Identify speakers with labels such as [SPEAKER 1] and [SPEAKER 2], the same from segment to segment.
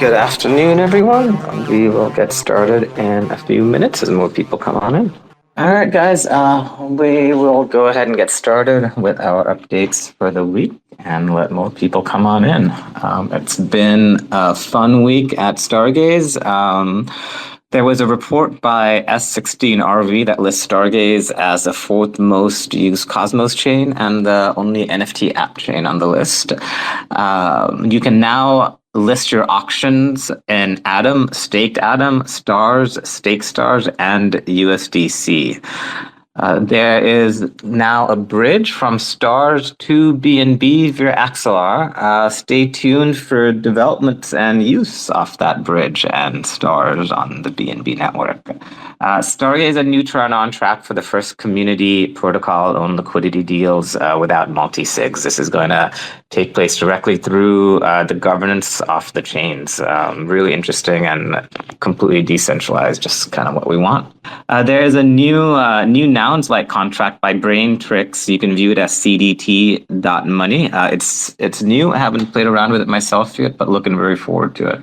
[SPEAKER 1] Good afternoon, everyone. We will get started in a few minutes as more people come on in. All right, guys, we will go ahead and get started with our updates for the week and let more people come on in. It's been a fun week at Stargaze. There was a report by S16RV that lists Stargaze as the fourth most used Cosmos chain and the only NFT app chain on the list. You can now list your auctions in Atom, Staked Atom, Stars, Stake Stars, and USDC. There is now a bridge from Stars to BNB via Axelar. Stay tuned for developments and use of that bridge and Stars on the BNB network. Stargaze and Neutron on track for the first community protocol-owned liquidity deals without multi-sigs. This is going to take place directly through the governance of the chains. Really interesting and completely decentralized, just kind of what we want. There is a new nouns-like contract by Braintrix. You can view it as CDT.money. It's new. I haven't played around with it myself yet, but looking very forward to it.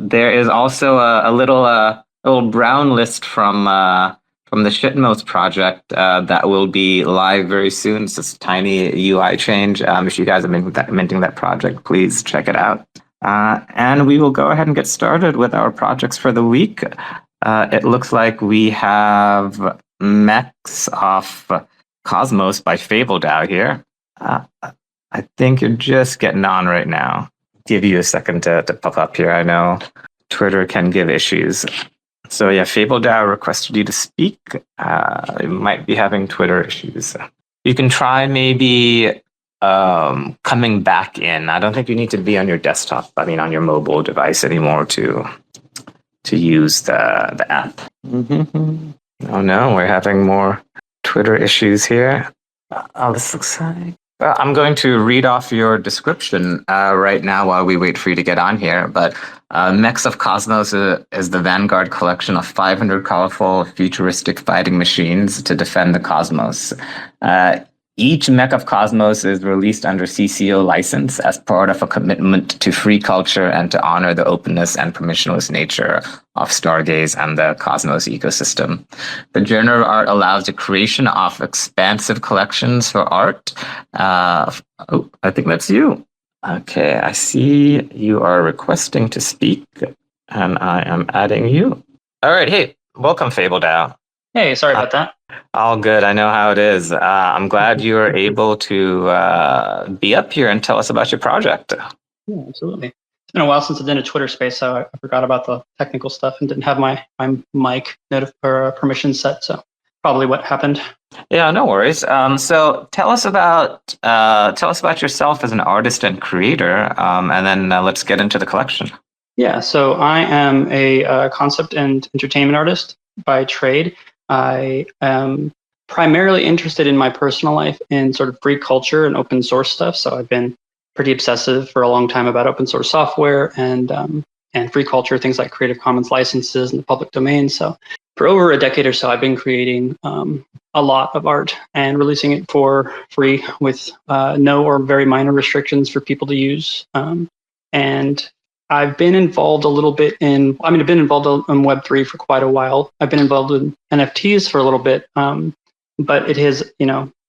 [SPEAKER 1] There is also a little brown list from the Shitmost project that will be live very soon. It's this tiny UI change. If you guys have been minting that project, please check it out. And we will go ahead and get started with our projects for the week. It looks like we have Mechs of Cosmos by FableDAO here. I think you're just getting on right now. Give you a second to pop up here. I know Twitter can give issues. So yeah, FableDAO requested you to speak. You might be having Twitter issues. You can try maybe coming back in. I don't think you need to be on your desktop, on your mobile device anymore to use the app. Oh no, we're having more Twitter issues here. This looks like... I'm going to read off your description right now while we wait for you to get on here. But Mechs of Cosmos is the Vanguard collection of 500 colorful, futuristic fighting machines to defend the cosmos. Each Mech of Cosmos is released under CCO license as part of a commitment to free culture and to honor the openness and permissionless nature of Stargaze and the Cosmos ecosystem. The genre of art allows the creation of expansive collections for art. I think that's you. Okay, I see you are requesting to speak, and I am adding you. All right, hey, welcome, FableDAO.
[SPEAKER 2] Hey, sorry about that.
[SPEAKER 1] All good. I know how it is. I'm glad you were able to be up here and tell us about your project.
[SPEAKER 2] Yeah, absolutely. It's been a while since I did a Twitter space, so I forgot about the technical stuff and didn't have my mic permission set. So probably what happened.
[SPEAKER 1] Yeah, no worries. So tell us about yourself as an artist and creator, and then let's get into the collection.
[SPEAKER 2] Yeah. So I am a concept and entertainment artist by trade. I am primarily interested in my personal life in sort of free culture and open source stuff. So I've been pretty obsessive for a long time about open source software and free culture, things like Creative Commons licenses and the public domain. So for over a decade or so, I've been creating a lot of art and releasing it for free with no or very minor restrictions for people to use. And I've been involved a little bit I've been involved in Web3 for quite a while. I've been involved in NFTs for a little bit, but it has,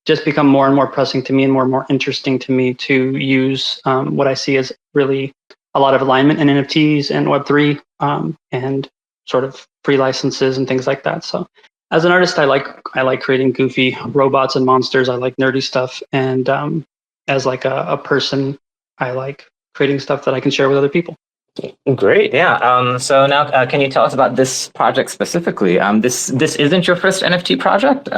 [SPEAKER 2] just become more and more pressing to me and more interesting to me to use what I see as really a lot of alignment in NFTs and Web3 and sort of free licenses and things like that. So as an artist, I like creating goofy robots and monsters. I like nerdy stuff. And as like a person, I like creating stuff that I can share with other people.
[SPEAKER 1] Great, yeah. So now, can you tell us about this project specifically? This isn't your first NFT project.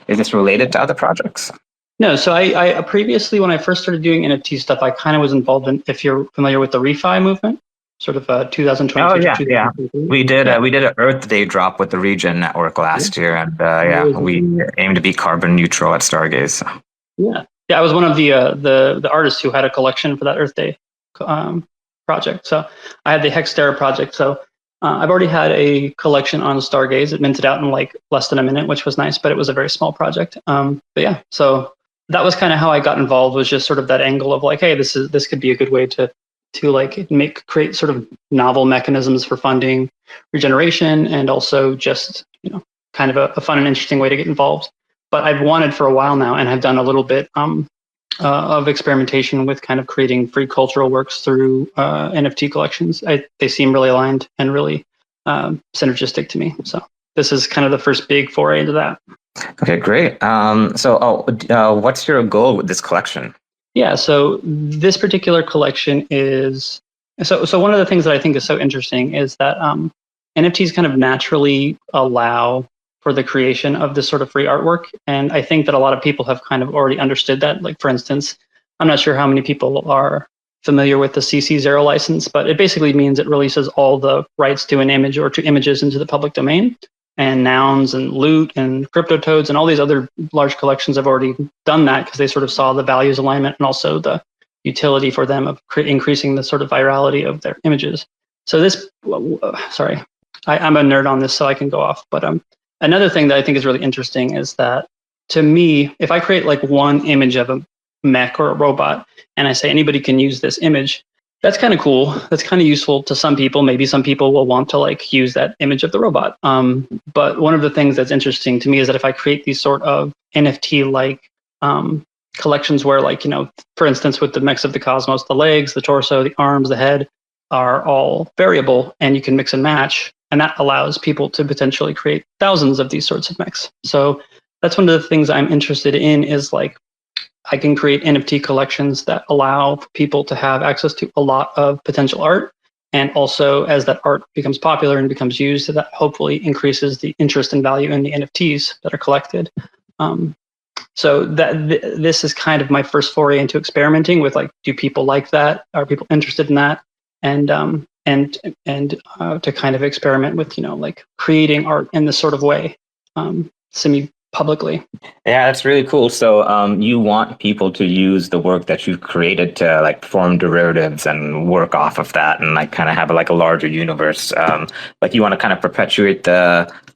[SPEAKER 1] Is this related to other projects?
[SPEAKER 2] No. So I previously, when I first started doing NFT stuff, I kind of was involved in, if you're familiar with the refi movement, sort of 2022.
[SPEAKER 1] Oh yeah. We did an Earth Day drop with the Regen Network last year, and we aim to be carbon neutral at Stargaze.
[SPEAKER 2] Yeah. I was one of the artists who had a collection for that Earth Day project. So I had the Hexterra project. So I've already had a collection on Stargaze. It minted out in like less than a minute, which was nice, but it was a very small project. But yeah, so that was kind of how I got involved, was just sort of that angle of like, hey, this could be a good way to to like create sort of novel mechanisms for funding regeneration, and also just kind of a fun and interesting way to get involved. But I've wanted for a while now, and I've done a little bit of experimentation with kind of creating free cultural works through NFT collections. They seem really aligned and really synergistic to me. So this is kind of the first big foray into that.
[SPEAKER 1] Okay, great. What's your goal with this collection?
[SPEAKER 2] Yeah, so this particular collection is so one of the things that I think is so interesting is that NFTs kind of naturally allow for the creation of this sort of free artwork. And I think that a lot of people have kind of already understood that. Like, for instance, I'm not sure how many people are familiar with the CC0 license, but it basically means it releases all the rights to an image or to images into the public domain. And nouns and loot and crypto toads and all these other large collections have already done that because they sort of saw the values alignment and also the utility for them of increasing the sort of virality of their images. So this, sorry, I'm a nerd on this, so I can go off. But another thing that I think is really interesting is that, to me, if I create like one image of a mech or a robot and I say anybody can use this image, that's kind of cool. That's kind of useful to some people. Maybe some people will want to like use that image of the robot. But one of the things that's interesting to me is that if I create these sort of NFT-like collections where, like, for instance, with the mechs of the cosmos, the legs, the torso, the arms, the head are all variable and you can mix and match. And that allows people to potentially create thousands of these sorts of mechs. So that's one of the things I'm interested in, is like, I can create NFT collections that allow people to have access to a lot of potential art. And also, as that art becomes popular and becomes used, that hopefully increases the interest and value in the NFTs that are collected. So this is kind of my first foray into experimenting with, like, do people like that? Are people interested in that? And to kind of experiment with, like creating art in this sort of way, semi-publicly.
[SPEAKER 1] Yeah, that's really cool. So you want people to use the work that you've created to like form derivatives and work off of that and like kind of have like a larger universe. Like you want to kind of perpetuate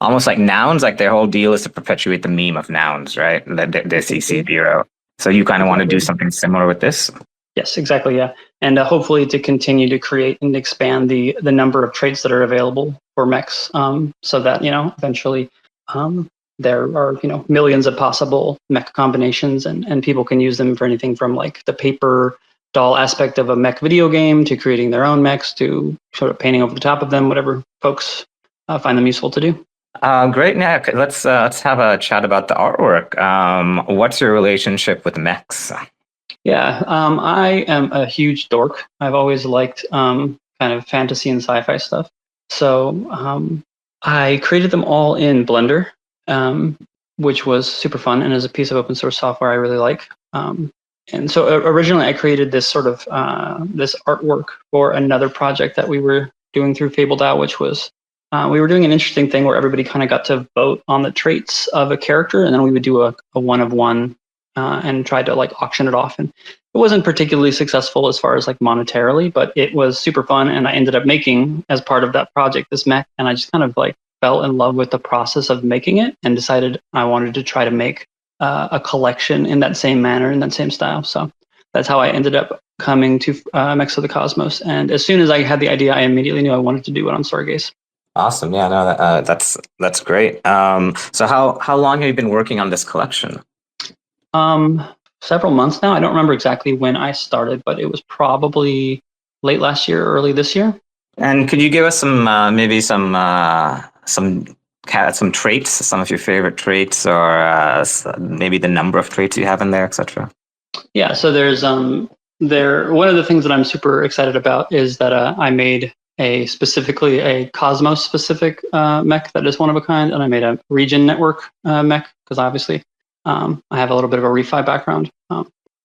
[SPEAKER 1] almost like nouns, like their whole deal is to perpetuate the meme of nouns, right? The CC0. So you kind of want to do something similar with this?
[SPEAKER 2] Yes, exactly. Yeah. And hopefully to continue to create and expand the number of traits that are available for mechs, so that, eventually there are, millions of possible mech combinations, and people can use them for anything from like the paper doll aspect of a mech video game to creating their own mechs to sort of painting over the top of them, whatever folks find them useful to do.
[SPEAKER 1] Great. Now let's have a chat about the artwork. What's your relationship with mechs?
[SPEAKER 2] Yeah, I am a huge dork. I've always liked kind of fantasy and sci-fi stuff. So I created them all in Blender, which was super fun and is a piece of open source software I really like. And so originally I created this sort of this artwork for another project that we were doing through FableDAO, which was we were doing an interesting thing where everybody kind of got to vote on the traits of a character, and then we would do a one of one. And tried to like auction it off, and it wasn't particularly successful as far as like monetarily, but it was super fun. And I ended up making, as part of that project, this mech, and I just kind of like fell in love with the process of making it and decided I wanted to try to make a collection in that same manner, in that same style. So that's how I ended up coming to Mechs of the Cosmos. And as soon as I had the idea, I immediately knew I wanted to do it on Stargaze.
[SPEAKER 1] Awesome. Yeah, no, that's great. So how long have you been working on this collection?
[SPEAKER 2] Several months now. I don't remember exactly when I started, but it was probably late last year, early this year.
[SPEAKER 1] And could you give us some maybe some traits, some of your favorite traits, or maybe the number of traits you have in there, etc.?
[SPEAKER 2] Yeah. So there's one of the things that I'm super excited about is that I made specifically a Cosmos specific mech that is one of a kind, and I made a region network mech because obviously. I have a little bit of a refi background.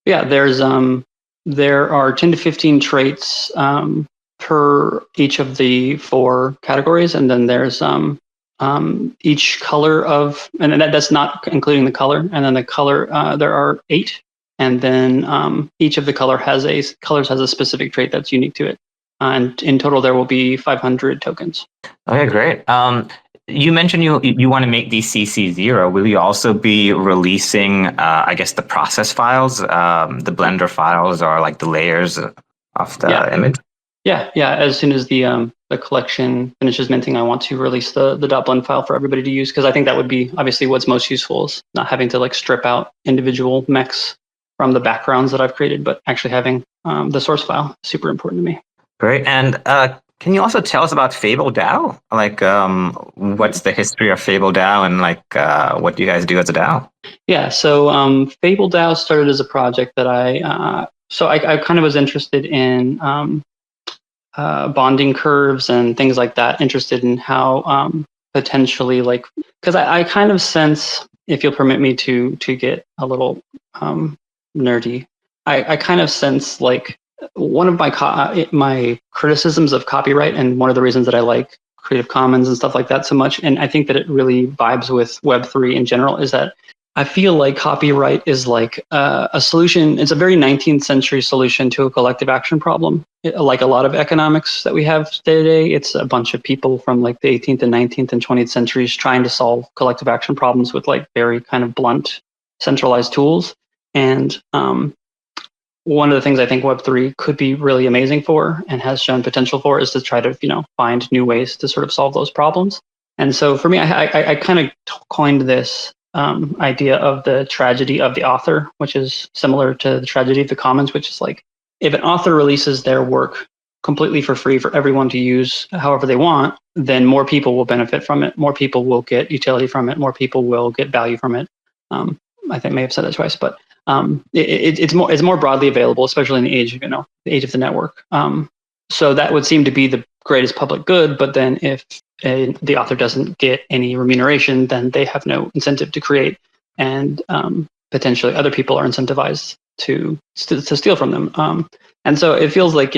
[SPEAKER 2] Yeah, there are 10 to 15 traits per each of the 4 categories, and then there's each color of, and that's not including the color, and then the color there are 8, and then each of the colors has a specific trait that's unique to it, and in total there will be 500 tokens.
[SPEAKER 1] Okay, great. You mentioned you want to make these CC0. Will you also be releasing, I guess, the process files, the Blender files, or like the layers of the image?
[SPEAKER 2] Yeah. As soon as the collection finishes minting, I want to release the .blend file for everybody to use, because I think that would be obviously what's most useful, is not having to like strip out individual mechs from the backgrounds that I've created, but actually having the source file. Super important to me.
[SPEAKER 1] Great. And can you also tell us about FableDAO? Like, what's the history of FableDAO, and like, what do you guys do as a DAO?
[SPEAKER 2] Yeah, so FableDAO started as a project that I kind of was interested in bonding curves and things like that, interested in how potentially, like, because I kind of sense, if you'll permit me to get a little nerdy, I kind of sense like one of my criticisms of copyright, and one of the reasons that I like Creative Commons and stuff like that so much, and I think that it really vibes with Web3 in general, is that I feel like copyright is like a solution. It's a very 19th century solution to a collective action problem. Like a lot of economics that we have today, it's a bunch of people from like the 18th and 19th and 20th centuries trying to solve collective action problems with like very kind of blunt, centralized tools. And one of the things I think Web3 could be really amazing for, and has shown potential for, is to try to find new ways to sort of solve those problems. And so for me, I kind of coined this idea of the tragedy of the author, which is similar to the tragedy of the commons, which is like, if an author releases their work completely for free for everyone to use however they want, then more people will benefit from it. More people will get utility from it. More people will get value from it. I think I may have said that twice, but it's more broadly available, especially in the age of the age of the network. So that would seem to be the greatest public good. But then if the author doesn't get any remuneration, then they have no incentive to create, and potentially other people are incentivized to steal from them. And so it feels like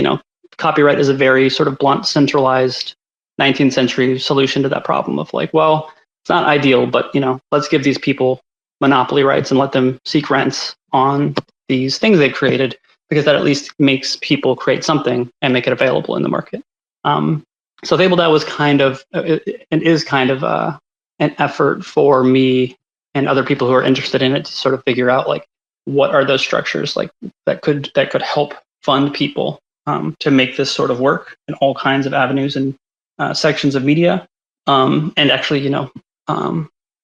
[SPEAKER 2] copyright is a very sort of blunt, centralized 19th century solution to that problem of like, well, it's not ideal, but let's give these people monopoly rights and let them seek rents on these things they created, because that at least makes people create something and make it available in the market. So FableDAO was kind of, and is kind of an effort for me and other people who are interested in it to sort of figure out like, what are those structures like that could help fund people to make this sort of work in all kinds of avenues and sections of media, and actually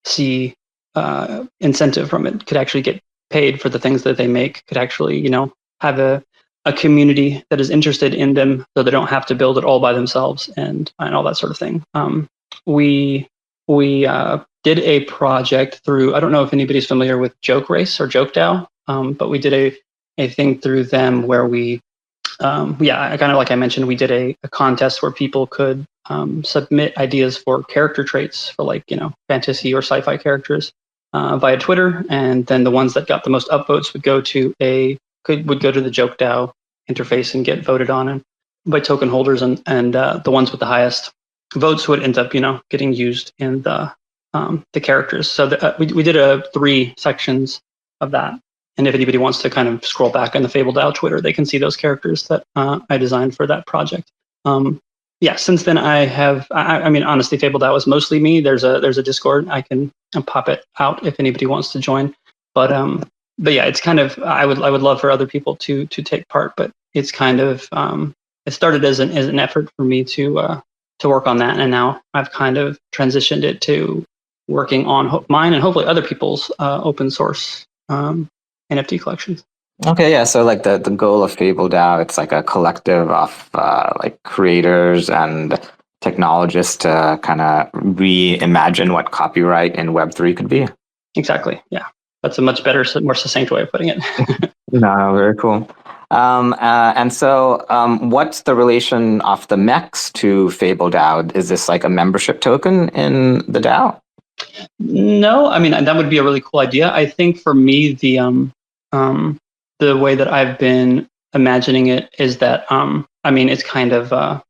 [SPEAKER 2] see incentive from it, could actually get paid for the things that they make, could actually have a community that is interested in them, so they don't have to build it all by themselves, and all that sort of thing. We did a project through, I don't know if anybody's familiar with Joke Race or JokeDAO, but we did a thing through them where we, kind of like I mentioned, we did a contest where people could submit ideas for character traits for like, fantasy or sci-fi characters via Twitter. And then the ones that got the most upvotes would go to the JokeDAO interface and get voted on by token holders, and the ones with the highest votes would end up, getting used in the characters. So we did 3 sections of that. And if anybody wants to kind of scroll back on the FableDAO Twitter, they can see those characters that I designed for that project. Since then I mean, honestly, FableDAO is mostly me. There's a Discord. I can pop it out if anybody wants to join. But yeah, it's kind of, I would love for other people to take part, but it's kind of, it started as an effort for me to work on that. And now I've kind of transitioned it to working on mine and hopefully other people's open source NFT collections.
[SPEAKER 1] Okay, yeah. So like the goal of FableDAO, it's like a collective of like creators and technologists to kind of reimagine what copyright in Web3 could be.
[SPEAKER 2] Exactly. Yeah, that's a much better, more succinct way of putting it.
[SPEAKER 1] No, very cool. And so what's the relation of the mechs to FableDAO? Is this like a membership token in the DAO?
[SPEAKER 2] No, I mean, that would be a really cool idea. I think for me, the way that I've been imagining it is that, I mean, it's kind of, the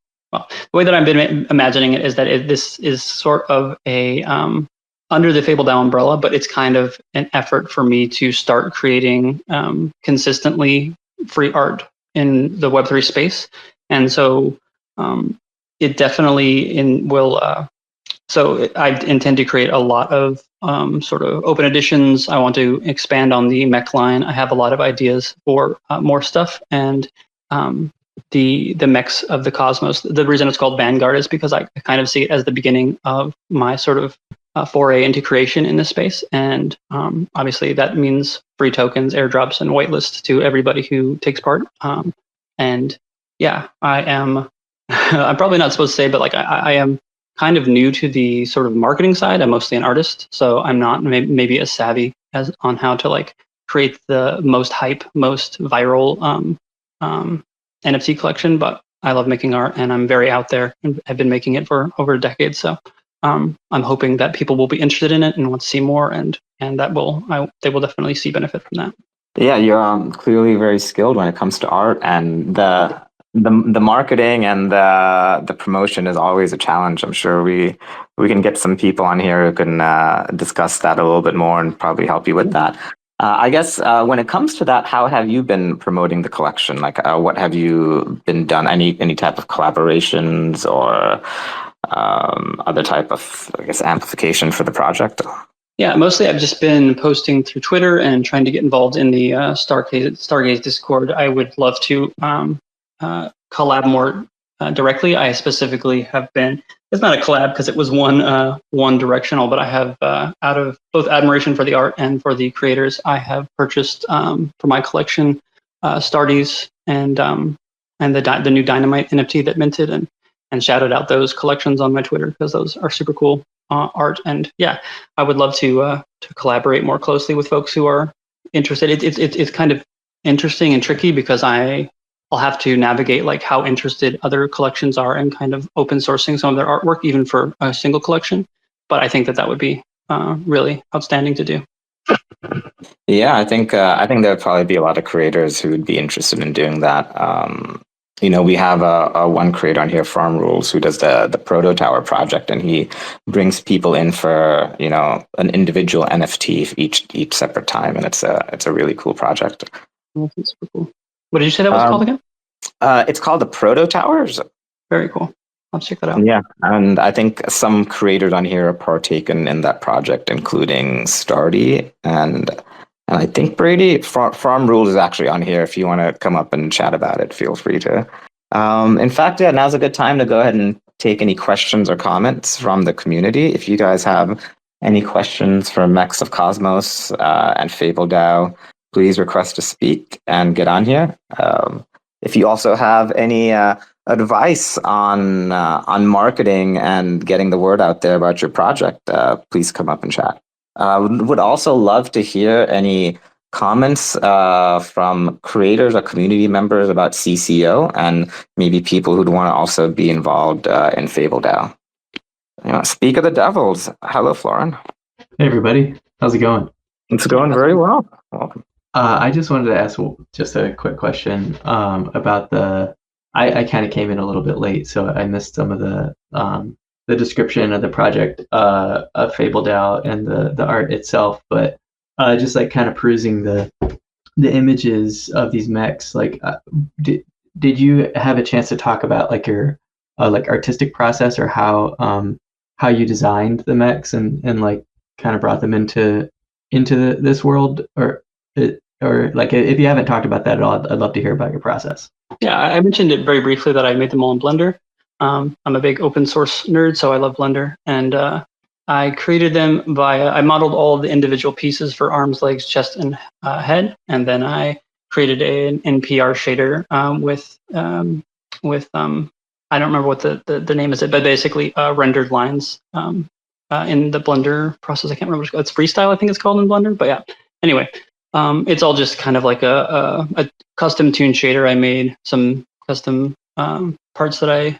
[SPEAKER 2] way that I've been imagining it is that this is sort of a, under the FableDAO umbrella, but it's kind of an effort for me to start creating consistently free art in the Web3 space. And so it definitely will, so I intend to create a lot of sort of open editions. I want to expand on the mech line. I have a lot of ideas for more stuff. And the mechs of the cosmos. The reason it's called Vanguard is because I kind of see it as the beginning of my sort of foray into creation in this space. And obviously that means free tokens, airdrops, and whitelists to everybody who takes part. And yeah, I am, I'm probably not supposed to say, but like I am kind of new to the sort of marketing side. I'm mostly an artist, so I'm not maybe as savvy as on how to like create the most hype, most viral NFT collection, but I love making art and I'm very out there and have been making it for over a decade. So I'm hoping that people will be interested in it and want to see more, and that they will definitely see benefit from that.
[SPEAKER 1] Yeah, you're clearly very skilled when it comes to art, and the marketing and the promotion is always a challenge. I'm sure we can get some people on here who can discuss that a little bit more and probably help you with that. I guess when it comes to that, how have you been promoting the collection? Like, what have you been done? Any type of collaborations or other type of, I guess, amplification for the project?
[SPEAKER 2] Yeah, mostly I've just been posting through Twitter and trying to get involved in the Stargaze Discord. I would love to collab more directly. I specifically have been. It's not a collab because it was one directional, but I have out of both admiration for the art and for the creators, I have purchased for my collection Stargaze and the new Dynamite NFT that minted, and shouted out those collections on my Twitter because those are super cool art. And yeah, I would love to collaborate more closely with folks who are interested. It's kind of interesting and tricky because I'll have to navigate like how interested other collections are in kind of open sourcing some of their artwork, even for a single collection. But I think that would be really outstanding to do.
[SPEAKER 1] Yeah, I think there would probably be a lot of creators who would be interested in doing that. We have a one creator on here, Farm Rules, who does the Proto Tower project, and he brings people in for an individual NFT for each separate time, and it's a really cool project.
[SPEAKER 2] That's super cool. What did you say that was called again?
[SPEAKER 1] It's called the Proto Towers.
[SPEAKER 2] Very cool. I'll check that out.
[SPEAKER 1] Yeah, and I think some creators on here are partaken in that project, including Stardy and I think Brady. Farm Rules is actually on here. If you want to come up and chat about it, feel free to. In fact, yeah, now's a good time to go ahead and take any questions or comments from the community. If you guys have any questions for Mechs of Cosmos and FableDAO, please request to speak and get on here. If you also have any advice on marketing and getting the word out there about your project, please come up and chat. Would also love to hear any comments from creators or community members about CCO and maybe people who'd want to also be involved in FableDAO. Speak of the devils. Hello, Florin.
[SPEAKER 3] Hey, everybody. How's it going?
[SPEAKER 1] It's going very well. Welcome.
[SPEAKER 3] I just wanted to ask just a quick question about I kind of came in a little bit late, so I missed some of the description of the project of FableDAO and the art itself, but just like kind of perusing the images of these mechs, like did you have a chance to talk about like your like artistic process or how you designed the mechs and like kind of brought them into this world, or like if you haven't talked about that at all, I'd love to hear about your process.
[SPEAKER 2] Yeah, I mentioned it very briefly that I made them all in Blender. I'm a big open source nerd, so I love Blender, and I created them I modeled all of the individual pieces for arms, legs, chest, and head, and then I created an NPR shader with I don't remember what the name is, but basically rendered lines in the Blender process. I can't remember. It's Freestyle, I think it's called in Blender, but yeah. Anyway, it's all just kind of like a custom tune shader. I made some custom parts that I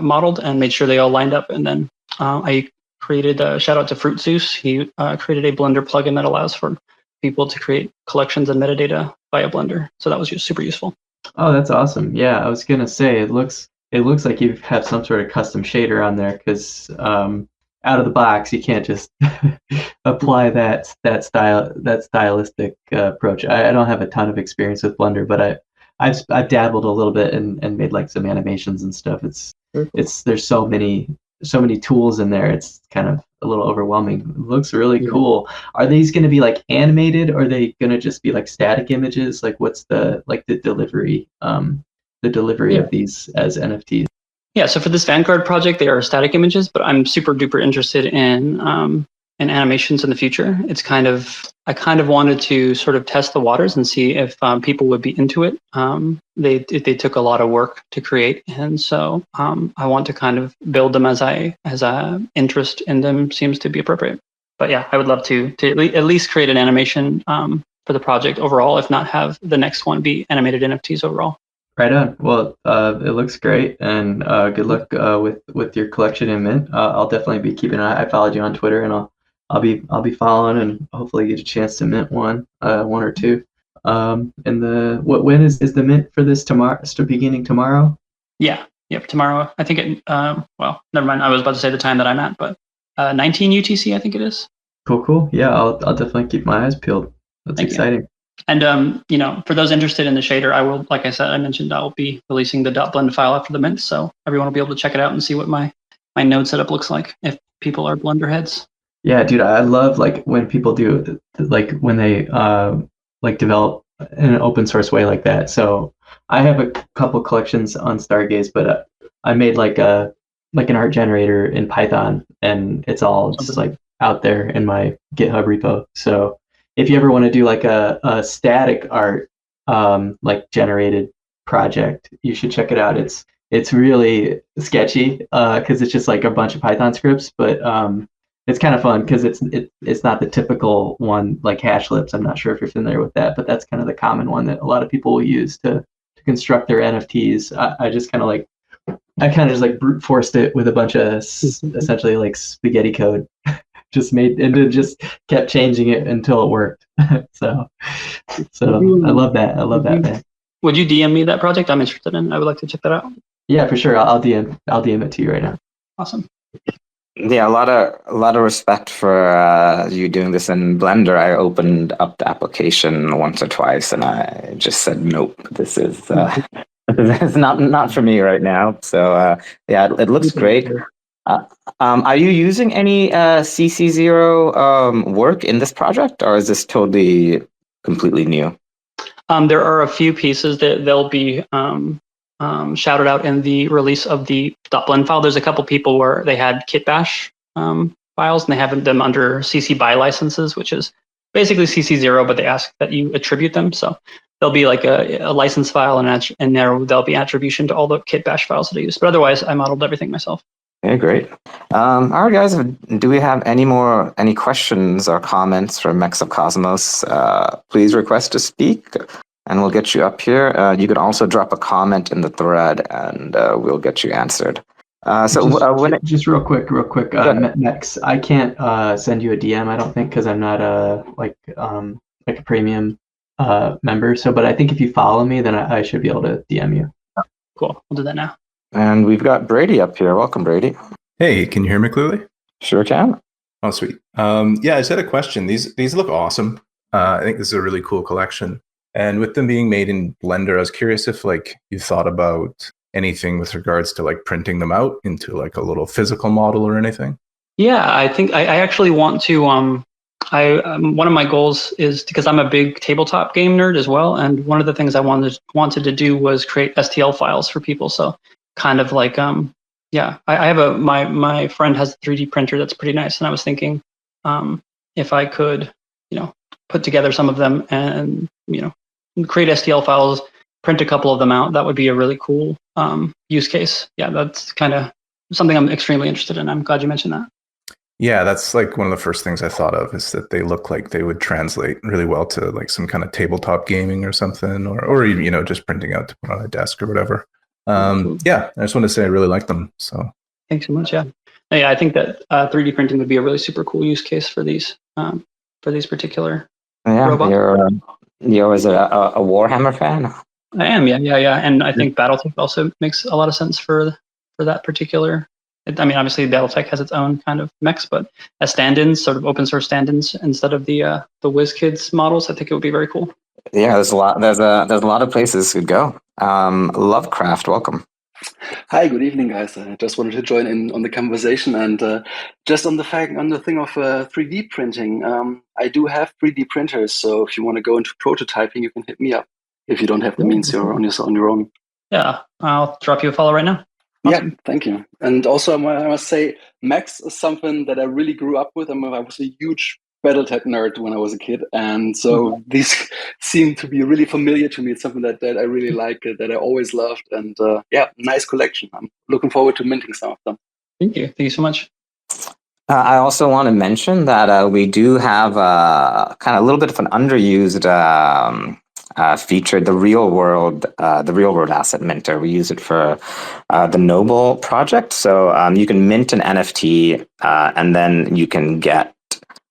[SPEAKER 2] modeled and made sure they all lined up, and then I created a shout out to Fruit Zeus. He created a Blender plugin that allows for people to create collections and metadata via Blender. So that was just super useful.
[SPEAKER 3] Oh, that's awesome. Yeah, I was gonna say it looks like you have some sort of custom shader on there, because out of the box you can't just apply that stylistic approach. I don't have a ton of experience with Blender, but I've dabbled a little bit and made like some animations and stuff. There's so many tools in there. It's kind of a little overwhelming. It looks really cool. Are these going to be like animated, or are they going to just be like static images? Like what's the delivery the delivery of these as NFTs?
[SPEAKER 2] Yeah, so for this Vanguard project, they are static images, but I'm super duper interested in animations in the future. I kind of wanted to sort of test the waters and see if people would be into it. They took a lot of work to create, and so I want to kind of build them as interest in them seems to be appropriate. But yeah, I would love to at least create an animation for the project overall, if not have the next one be animated NFTs overall.
[SPEAKER 3] Right on. Well, it looks great, and good luck with your collection in Mint. I'll definitely be keeping an eye. I followed you on Twitter, and I'll be following, and hopefully get a chance to mint one or two. And when is the mint for this tomorrow? Beginning tomorrow?
[SPEAKER 2] Yeah. Yep. Tomorrow. I think it. Well, never mind. I was about to say the time that I'm at, but 19 UTC, I think it is.
[SPEAKER 3] Cool. Yeah, I'll definitely keep my eyes peeled. That's exciting. You.
[SPEAKER 2] And for those interested in the shader, I will, like I mentioned, I'll be releasing the .blend file after the mint, so everyone will be able to check it out and see what my node setup looks like if people are Blender heads.
[SPEAKER 3] Yeah, dude, I love like when people do like when they develop in an open source way like that. So I have a couple collections on Stargaze, but I made like an art generator in Python, and it's all just like out there in my GitHub repo. So if you ever want to do like a static art like generated project, you should check it out. It's really sketchy because it's just like a bunch of Python scripts, but it's kind of fun because it's not the typical one like Hashlips. I'm not sure if you're familiar with that, but that's kind of the common one that a lot of people will use to construct their NFTs. I just kind of just like brute forced it with a bunch of essentially like spaghetti code. Just kept changing it until it worked. so I love that. Man.
[SPEAKER 2] Would you DM me that project? I'm interested in. I would like to check that out.
[SPEAKER 3] Yeah, for sure. I'll DM it to you right now.
[SPEAKER 2] Awesome.
[SPEAKER 1] Yeah, a lot of respect for you doing this in Blender. I opened up the application once or twice, and I just said, nope, this is this is not for me right now. So yeah, it looks great. Are you using any CC0 work in this project, or is this totally completely new?
[SPEAKER 2] There are a few pieces that they'll be shouted out in the release of the .blend file. There's a couple people where they had kitbash files, and they have them under CC BY licenses, which is basically CC0, but they ask that you attribute them. So there'll be like a license file, and there'll be attribution to all the kitbash files that I use. But otherwise, I modeled everything myself.
[SPEAKER 1] Okay, great. All right, guys. Do we have any questions or comments from Mechs of Cosmos? Please request to speak, and we'll get you up here. You can also drop a comment in the thread, and we'll get you answered.
[SPEAKER 3] Just real quick, Mechs, I can't send you a DM. I don't think because I'm not a premium member. So, but I think if you follow me, then I should be able to DM you.
[SPEAKER 2] Cool. We'll do that now.
[SPEAKER 1] And we've got Brady up here. Welcome, Brady.
[SPEAKER 4] Hey, can you hear me clearly?
[SPEAKER 1] Sure can.
[SPEAKER 4] Oh, sweet. Yeah, I just had a question. These look awesome. I think this is a really cool collection. And with them being made in Blender, I was curious if like you thought about anything with regards to like printing them out into like a little physical model or anything.
[SPEAKER 2] Yeah, I think I actually want to. One of my goals is because I'm a big tabletop game nerd as well, and one of the things I wanted to do was create STL files for people. So kind of like I have my friend has a 3D printer that's pretty nice, and I was thinking if I could put together some of them and create STL files, print a couple of them out. That would be a really cool use case. Yeah, that's kind of something I'm extremely interested in. I'm glad you mentioned that.
[SPEAKER 4] Yeah, that's like one of the first things I thought of, is that they look like they would translate really well to like some kind of tabletop gaming or something, or even just printing out to put on a desk or whatever. Yeah, I just want to say I really like them. So
[SPEAKER 2] thanks so much. Yeah, I think that 3D printing would be a really super cool use case for these particular robots.
[SPEAKER 1] You're always a Warhammer fan.
[SPEAKER 2] I am, yeah, and I think BattleTech also makes a lot of sense for that particular. I mean, obviously, BattleTech has its own kind of mechs, but as stand-ins, sort of open source stand-ins instead of the WizKids models, I think it would be very cool.
[SPEAKER 1] Yeah, there's a lot of places to go. Lovecraft, welcome.
[SPEAKER 5] Hi, good evening, guys. I just wanted to join in on the conversation, and just on the thing of 3D printing. I do have 3D printers, so if you want to go into prototyping, you can hit me up. If you don't have the means, you're on your own.
[SPEAKER 2] Yeah, I'll drop you a follow right now. Awesome.
[SPEAKER 5] Yeah, thank you. And also, I must say, Max is something that I really grew up with. I was a huge BattleTech nerd when I was a kid, and so these seem to be really familiar to me. It's something that I really like, that I always loved, and yeah, nice collection. I'm looking forward to minting some of them.
[SPEAKER 2] Thank you. Thank you so much.
[SPEAKER 1] I also want to mention that we do have kind of a little bit of an underused feature, the real world asset minter. We use it for the Noble project. So you can mint an NFT and then you can get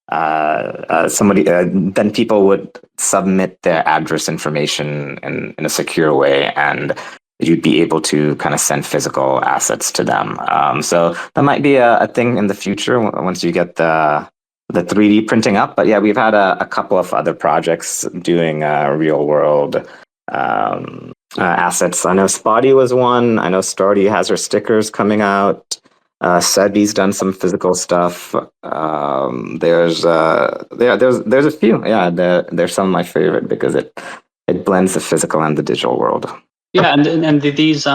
[SPEAKER 1] then people would submit their address information in a secure way, and you'd be able to kind of send physical assets to them. So that might be a thing in the future once you get the 3D printing up. But yeah, we've had a couple of other projects doing real world assets. I know Spotty was one. I know Stardy has her stickers coming out. Sebi's done some physical stuff. There's a few. Yeah, they're some of my favorite because it blends the physical and the digital world.
[SPEAKER 2] Yeah, and these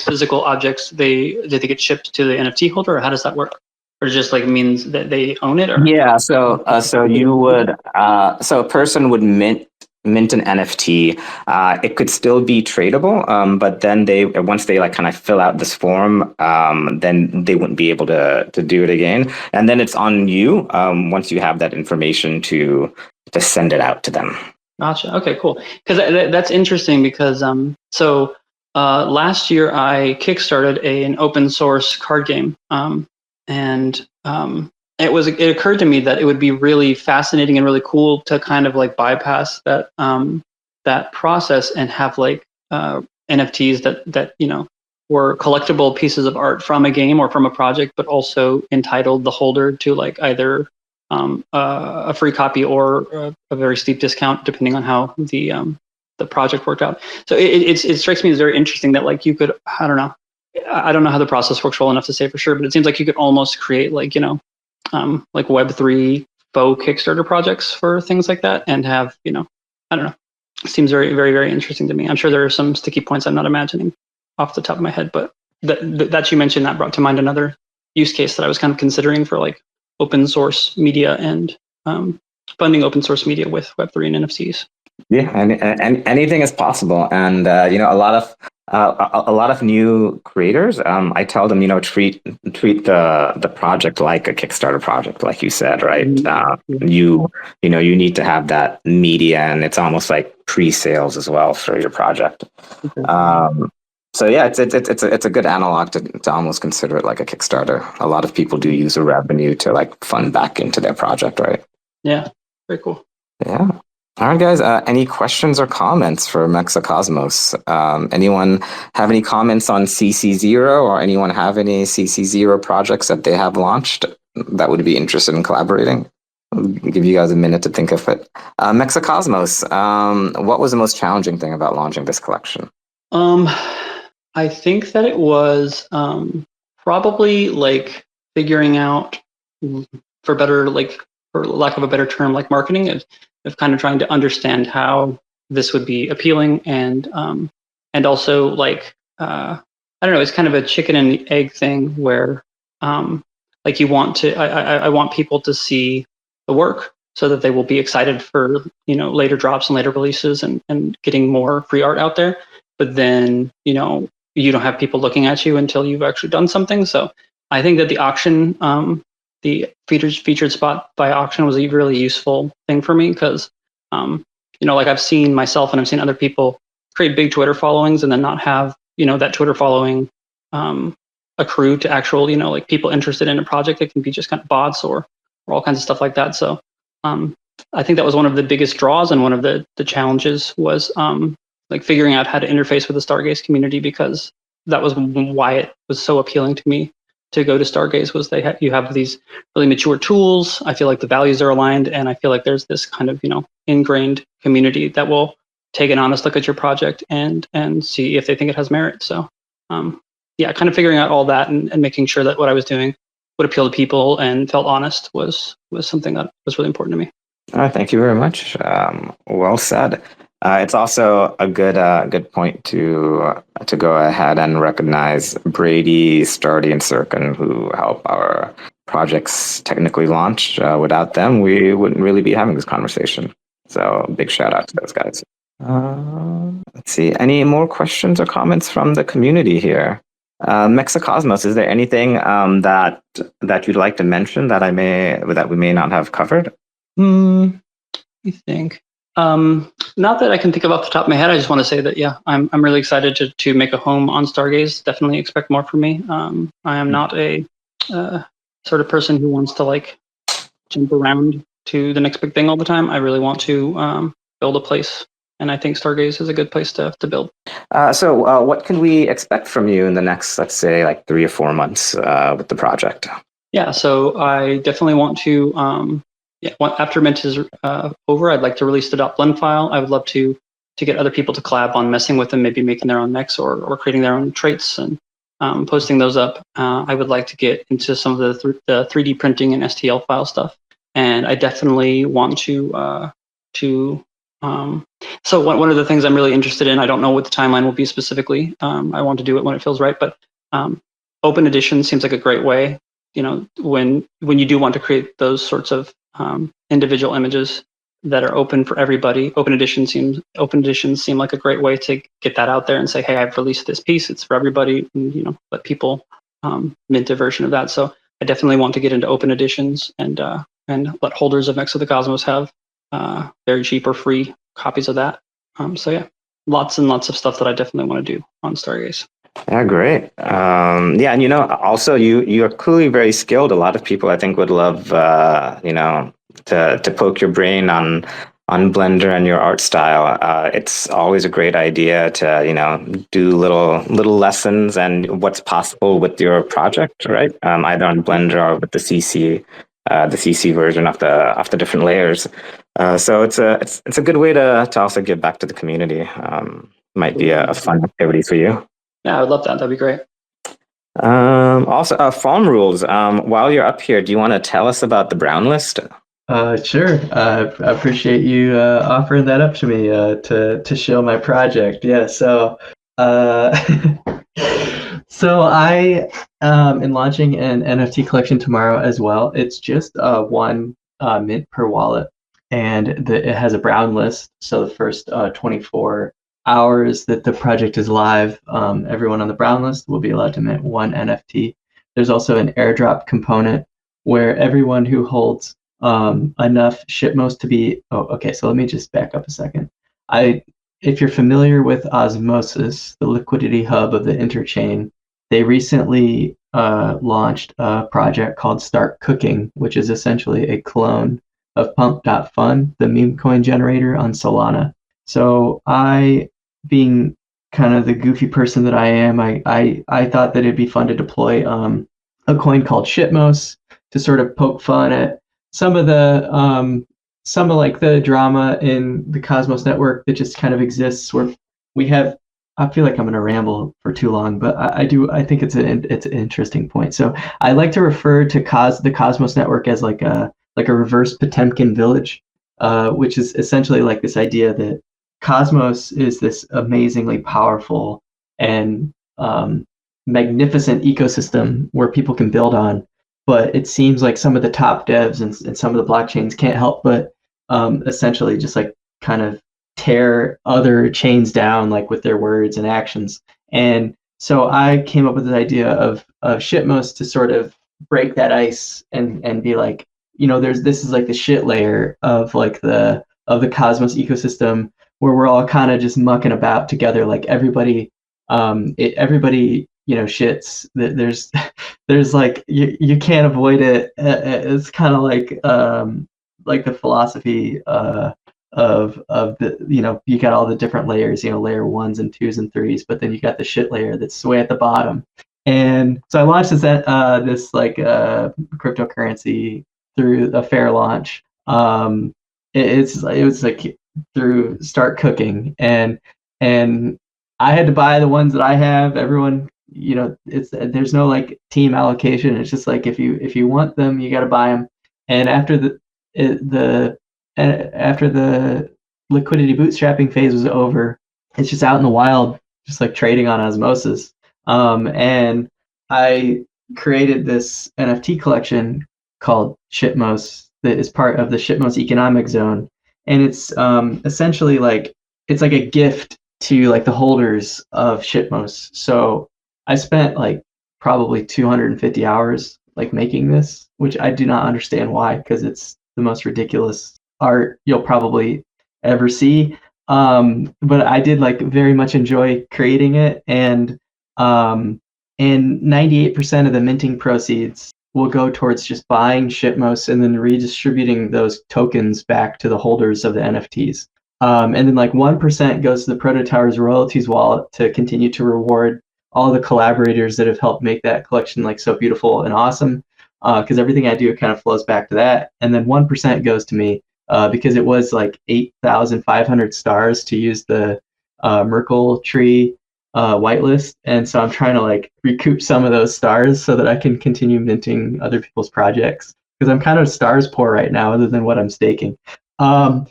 [SPEAKER 2] physical objects, do they get shipped to the NFT holder, or how does that work? Or just like means that they own it? Or?
[SPEAKER 1] Yeah, so you would so a person would mint an NFT. It could still be tradable, but then once they like kind of fill out this form, then they wouldn't be able to do it again. And then it's on you once you have that information to send it out to them.
[SPEAKER 2] Gotcha. Okay, cool. Because that's interesting because last year I kickstarted an open source card game, and it occurred to me that it would be really fascinating and really cool to kind of like bypass that process and have like NFTs that were collectible pieces of art from a game or from a project, but also entitled the holder to like either a free copy or a very steep discount, depending on how the project worked out. So it strikes me as very interesting that like you could, I don't know how the process works well enough to say for sure, but it seems like you could almost create like like Web3 faux Kickstarter projects for things like that, and have I don't know. It seems very very very interesting to me. I'm sure there are some sticky points I'm not imagining off the top of my head, but that you mentioned, that brought to mind another use case that I was kind of considering for like open source media and funding open source media with Web3 and NFTs.
[SPEAKER 1] Yeah, and anything is possible, and a lot of new creators. I tell them, treat the project like a Kickstarter project, like you said, right? You need to have that media, and it's almost like pre-sales as well for your project. So yeah, it's a good analog to almost consider it like a Kickstarter. A lot of people do use the revenue to like fund back into their project, right?
[SPEAKER 2] Yeah, very cool.
[SPEAKER 1] Yeah. All right, guys. Any questions or comments for Mexicosmos? Anyone have any comments on CC0, or anyone have any CC0 projects that they have launched that would be interested in collaborating? I'll give you guys a minute to think of it. Mexicosmos, what was the most challenging thing about launching this collection?
[SPEAKER 2] I think that it was probably like figuring out, for lack of a better term, like marketing, of kind of trying to understand how this would be appealing, and also like I don't know, it's kind of a chicken and the egg thing where like you want to I want people to see the work so that they will be excited for later drops and later releases and getting more free art out there. But then you don't have people looking at you until you've actually done something. So I think that the auction, the featured spot by auction, was a really useful thing for me because, like I've seen myself and I've seen other people create big Twitter followings and then not have, that Twitter following accrue to actual, like people interested in a project. It can be just kind of bots or all kinds of stuff like that. So I think that was one of the biggest draws, and one of the challenges was like figuring out how to interface with the Stargaze community, because that was why it was so appealing to me to go to Stargaze, was you have these really mature tools. I feel like the values are aligned, and I feel like there's this kind of ingrained community that will take an honest look at your project and see if they think it has merit. So yeah, kind of figuring out all that and making sure that what I was doing would appeal to people and felt honest was something that was really important to me.
[SPEAKER 1] Thank you very much. Well said. It's also a good point to go ahead and recognize Brady, Stardy, and Sirkin, who help our projects technically launch. Without them, we wouldn't really be having this conversation. So big shout out to those guys. Let's see. Any more questions or comments from the community here? Mexicosmos, is there anything that you'd like to mention that we may not have covered?
[SPEAKER 2] I think. Not that I can think of off the top of my head. I just want to say that I'm really excited to make a home on Stargaze. Definitely expect more from me. I am not a sort of person who wants to like jump around to the next big thing all the time. I really want to build a place, and I think Stargaze is a good place to build.
[SPEAKER 1] So what can we expect from you in the next, let's say, like 3 or 4 months with the project?
[SPEAKER 2] Yeah, so I definitely want to. After Mint is over, I'd like to release the .blend file. I would love to get other people to collab on messing with them, maybe making their own mechs or creating their own traits and posting those up. I would like to get into some of the 3D printing and STL file stuff, and I definitely want to. So one of the things I'm really interested in, I don't know what the timeline will be specifically. I want to do it when it feels right, but open edition seems like a great way. You know, when you do want to create those sorts of individual images that are open for everybody, open editions seem like a great way to get that out there and say, hey, I've released this piece, it's for everybody, and let people mint a version of that. So I definitely want to get into open editions and let holders of Mechs of the Cosmos have very cheap or free copies of that. So yeah, lots and lots of stuff that I definitely want to do on Stargaze.
[SPEAKER 1] Yeah, great. Yeah, and also you are clearly very skilled. A lot of people, I think, would love to poke your brain on Blender and your art style. It's always a great idea to do little lessons and what's possible with your project, right? Either on Blender or with the CC version of the different layers. So it's a good way to also give back to the community. Might be a fun activity for you.
[SPEAKER 2] Yeah, I would love that. That'd be great.
[SPEAKER 1] Also, farm rules. While you're up here, do you want to tell us about the brown list?
[SPEAKER 3] Sure. I appreciate you offering that up to me to show my project. Yeah. So, so I am launching an NFT collection tomorrow as well. It's just one mint per wallet, and it has a brown list. So the first 24 hours that the project is live, everyone on the brown list will be allowed to mint one NFT. There's also an airdrop component where everyone who holds enough shitmos to be. Oh, okay. So let me just back up a second. If you're familiar with Osmosis, the liquidity hub of the interchain, they recently launched a project called Start Cooking, which is essentially a clone of Pump.Fun, the meme coin generator on Solana. So I, being kind of the goofy person that I am, I thought that it'd be fun to deploy a coin called Shitmos to sort of poke fun at some of like the drama in the Cosmos network that just kind of exists, where we have. I feel like I'm going to ramble for too long, but I think it's an interesting point. So I like to refer to the Cosmos network as like a reverse Potemkin village, which is essentially like this idea that Cosmos is this amazingly powerful and magnificent ecosystem where people can build on, but it seems like some of the top devs and some of the blockchains can't help but essentially just like kind of tear other chains down, like with their words and actions. And so I came up with this idea of Shitmos to sort of break that ice and be like, this is like the shit layer of like the Cosmos ecosystem, where we're all kind of just mucking about together, like everybody shits. There's like you can't avoid it. It's kind of like the philosophy of the, you got all the different layers, layer 1s and 2s and 3s, but then you got the shit layer that's way at the bottom. And so I launched this cryptocurrency through a fair launch. It was like through Start Cooking, and I had to buy the ones that I have. Everyone, there's no like team allocation. It's just like if you want them, you got to buy them. And after the liquidity bootstrapping phase was over. It's just out in the wild, just like trading on osmosis. And I created this NFT collection called Shitmos that is part of the Shitmos economic zone. And it's essentially like, it's like a gift to like the holders of Shitmos. So I spent like probably 250 hours like making this, which I do not understand why, because it's the most ridiculous art you'll probably ever see. But I did like very much enjoy creating it, and 98% of the minting proceeds will go towards just buying shitmos and then redistributing those tokens back to the holders of the NFTs. And then like 1% goes to the Prototower's royalties wallet to continue to reward all the collaborators that have helped make that collection like so beautiful and awesome. Because everything I do kind of flows back to that. And then 1% goes to me because it was like 8,500 stars to use the Merkle tree whitelist. And so I'm trying to like recoup some of those stars so that I can continue minting other people's projects, because I'm kind of stars poor right now other than what I'm staking. And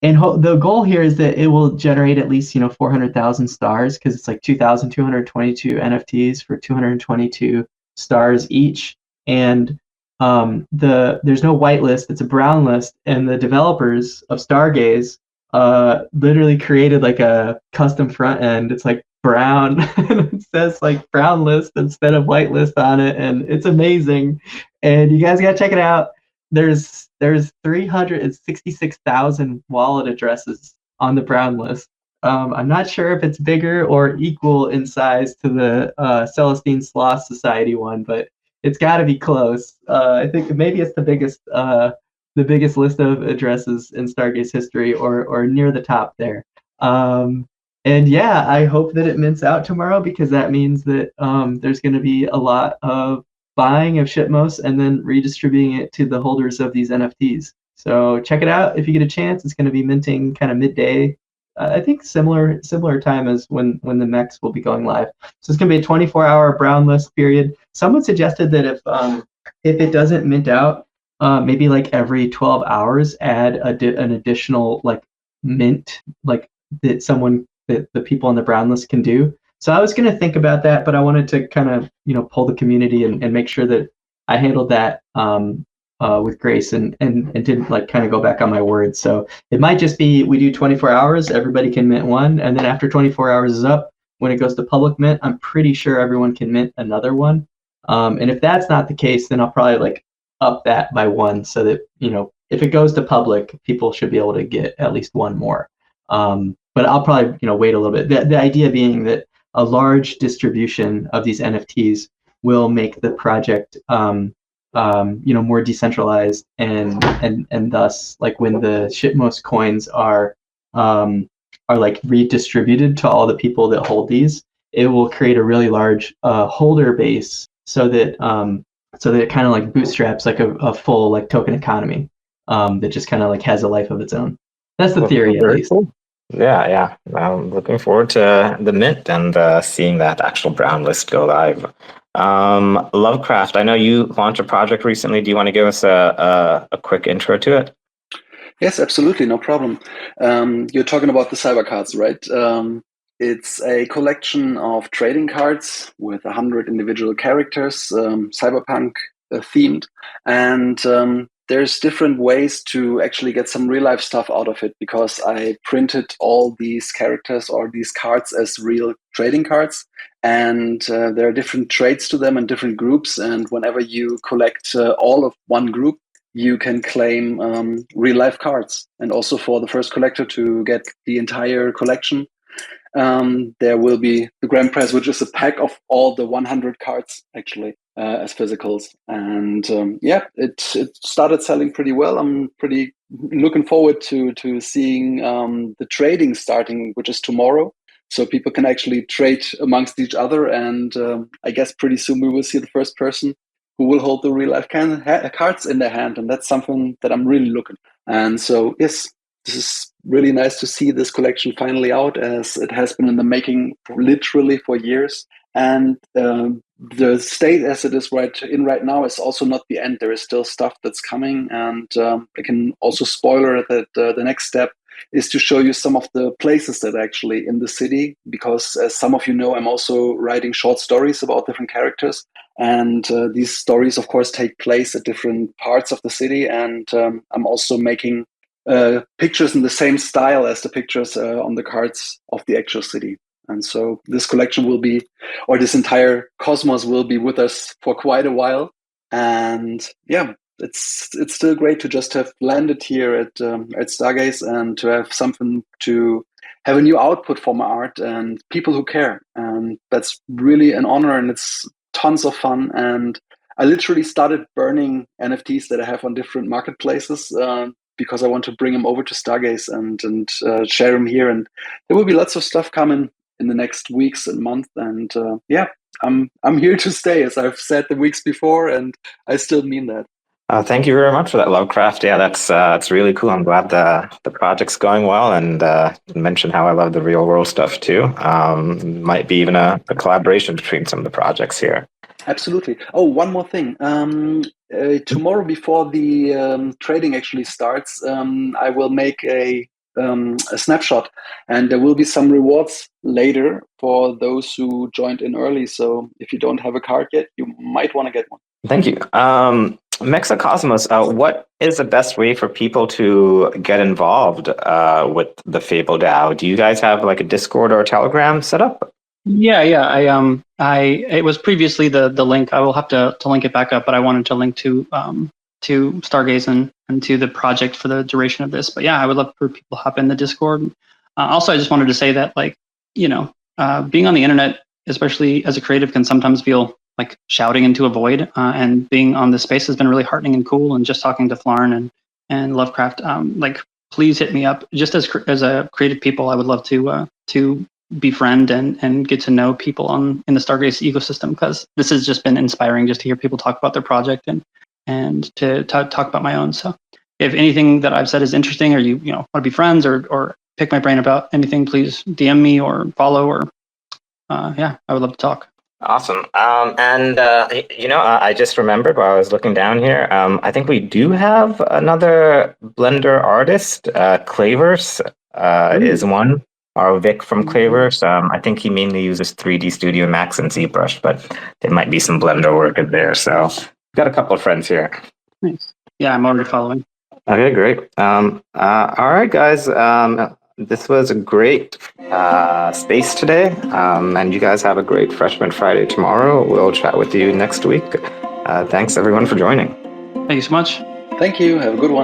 [SPEAKER 3] the goal here is that it will generate at least 400,000 stars, because it's like 2,222 NFTs for 222 stars each. And there's no whitelist, it's a brown list, and the developers of Stargaze literally created like a custom front end. It's like brown and it says like brown list instead of whitelist on it, and it's amazing. And you guys gotta check it out. There's 366,000 wallet addresses on the brown list. I'm not sure if it's bigger or equal in size to the Celestine Sloth Society one, but it's got to be close. I think maybe it's the biggest list of addresses in Stargaze history, or near the top there. And yeah, I hope that it mints out tomorrow, because that means that there's going to be a lot of buying of Shitmos and then redistributing it to the holders of these NFTs. So check it out if you get a chance. It's going to be minting kind of midday. I think similar time as when the MEX will be going live. So it's going to be a 24-hour brown list period. Someone suggested that if it doesn't mint out, maybe like every 12 hours, add an additional like mint, like that the people on the brown list can do. So I was going to think about that, but I wanted to kind of pull the community and make sure that I handled that with grace and didn't like kind of go back on my word. So it might just be we do 24 hours, everybody can mint one, and then after 24 hours is up, when it goes to public mint, I'm pretty sure everyone can mint another one. And if that's not the case, then I'll probably like up that by one, so that if it goes to public, people should be able to get at least one more. But I'll probably wait a little bit. The idea being that a large distribution of these NFTs will make the project more decentralized, and thus like when the shitmos coins are like redistributed to all the people that hold these, it will create a really large holder base, so that it kind of like bootstraps like a full like token economy that just kind of like has a life of its own. That's the theory, at least.
[SPEAKER 1] Cool. Yeah. I'm looking forward to the mint and seeing that actual brown list go live. Lovecraft, I know you launched a project recently. Do you want to give us a quick intro to it?
[SPEAKER 5] Yes, absolutely, no problem. You're talking about the cyber cards, right? It's a collection of trading cards with 100 individual characters, cyberpunk themed, and there's different ways to actually get some real life stuff out of it, because I printed all these characters or these cards as real trading cards, and there are different traits to them and different groups, and whenever you collect all of one group, you can claim real life cards. And also for the first collector to get the entire collection, there will be the grand prize, which is a pack of all the 100 cards actually as physicals. And it started selling pretty well. I'm pretty looking forward to seeing the trading starting, which is tomorrow. So people can actually trade amongst each other. And I guess pretty soon we will see the first person who will hold the real life cards in their hand. And that's something that I'm really looking. And so, yes, this is really nice to see this collection finally out, as it has been in the making literally for years. And the state as it is right now is also not the end. There is still stuff that's coming, and I can also spoiler that the next step is to show you some of the places that are actually in the city, because as some of you know, I'm also writing short stories about different characters, and these stories of course take place at different parts of the city, and I'm also making pictures in the same style as the pictures on the cards of the actual city. And so this collection will be, or this entire cosmos will be with us for quite a while. And yeah, it's still great to just have landed here at Stargaze and to have something, to have a new output for my art and people who care. And that's really an honor, and it's tons of fun. And I literally started burning NFTs that I have on different marketplaces because I want to bring them over to Stargaze and share them here. And there will be lots of stuff coming in the next weeks and months. And yeah, I'm here to stay, as I've said the weeks before, and I still mean that.
[SPEAKER 1] Thank you very much for that, Lovecraft. Yeah, that's really cool. I'm glad the project's going well, and you mentioned how I love the real world stuff too. Might be even a collaboration between some of the projects here.
[SPEAKER 5] Absolutely. Oh, one more thing. Tomorrow, before the trading actually starts, I will make a snapshot, and there will be some rewards later for those who joined in early. So if you don't have a card yet, you might want to get one.
[SPEAKER 1] Thank you. Mexicosmos, what is the best way for people to get involved with the FableDAO? Do you guys have like a Discord or a Telegram set up?
[SPEAKER 2] Yeah. It was previously the link. I will have to link it back up, but I wanted to link to Stargaze and to the project for the duration of this. But yeah, I would love for people to hop in the Discord. Also, I just wanted to say that, like, being on the internet, especially as a creative, can sometimes feel like shouting into a void. And being on this space has been really heartening and cool. And just talking to Flarn and Lovecraft, like, please hit me up. Just as a creative people, I would love to befriend and get to know people in the Stargaze ecosystem, because this has just been inspiring just to hear people talk about their project and to talk about my own. So if anything that I've said is interesting, or you want to be friends or pick my brain about anything, please DM me or follow, or I would love to talk.
[SPEAKER 1] Awesome. I just remembered while I was looking down here, I think we do have another Blender artist. Clavers is one. Or Vic from Clavers. I think he mainly uses 3D Studio Max and ZBrush, but there might be some Blender work in there. So we've got a couple of friends here.
[SPEAKER 2] Nice. Yeah, I'm already following.
[SPEAKER 1] Okay, great. All right, guys. This was a great space today. And you guys have a great Freshman Friday tomorrow. We'll chat with you next week. Thanks, everyone, for joining.
[SPEAKER 2] Thank you so much.
[SPEAKER 5] Thank you. Have a good one.